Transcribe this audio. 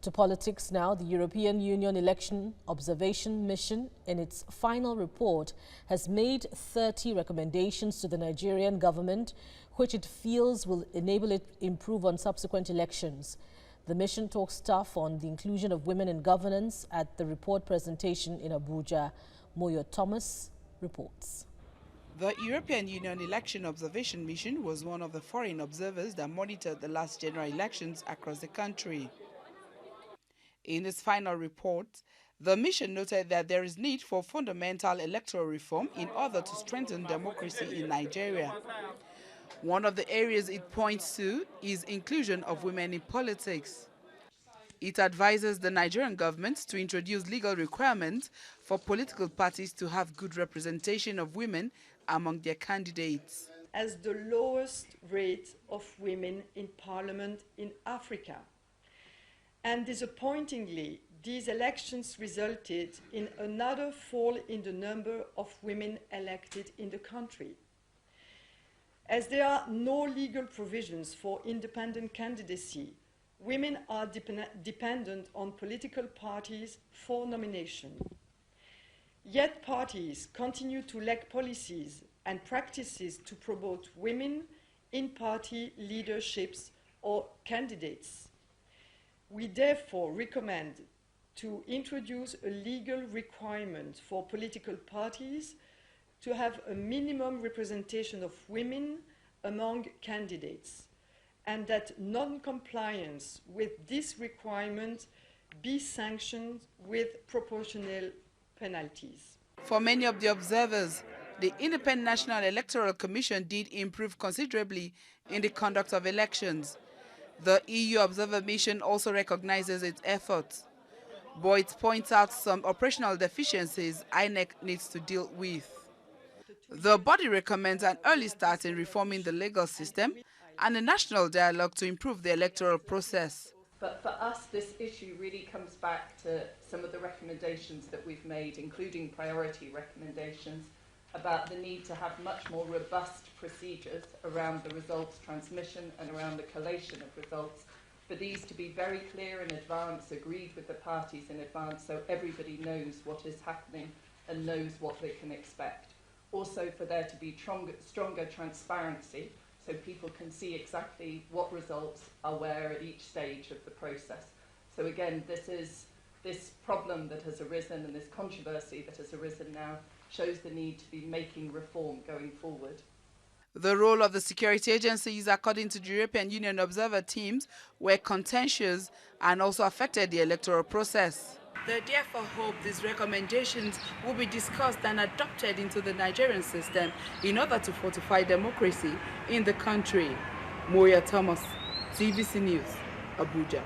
To politics now, the European Union Election Observation Mission, in its final report, has made 30 recommendations to the Nigerian government, which it feels will enable it improve on subsequent elections. The mission talks tough on the inclusion of women in governance at the report presentation in Abuja. Moyo Thomas reports. The European Union Election Observation Mission was one of the foreign observers that monitored the last general elections across the country. In its final report, the mission noted that there is need for fundamental electoral reform in order to strengthen democracy in Nigeria. One of the areas it points to is inclusion of women in politics. It advises the Nigerian government to introduce legal requirements for political parties to have good representation of women among their candidates. As the lowest rate of women in parliament in Africa. And disappointingly, these elections resulted in another fall in the number of women elected in the country. As there are no legal provisions for independent candidacy, women are dependent on political parties for nomination. Yet parties continue to lack policies and practices to promote women in party leaderships or candidates. We therefore recommend to introduce a legal requirement for political parties to have a minimum representation of women among candidates, and that non-compliance with this requirement be sanctioned with proportional penalties. For many of the observers, the Independent National Electoral Commission did improve considerably in the conduct of elections. The EU Observer Mission also recognizes its efforts, but it points out some operational deficiencies INEC needs to deal with. The body recommends an early start in reforming the legal system and a national dialogue to improve the electoral process. But for us, this issue really comes back to some of the recommendations that we've made, including priority recommendations, about the need to have much more robust procedures around the results transmission and around the collation of results, for these to be very clear in advance, agreed with the parties in advance, so everybody knows what is happening and knows what they can expect. Also for there to be stronger transparency, so people can see exactly what results are where at each stage of the process. So again, this problem that has arisen and this controversy that has arisen now shows the need to be making reform going forward. The role of the security agencies, according to the European Union observer teams, were contentious and also affected the electoral process. They therefore hope these recommendations will be discussed and adopted into the Nigerian system in order to fortify democracy in the country. Moyo Thomas, TVC News, Abuja.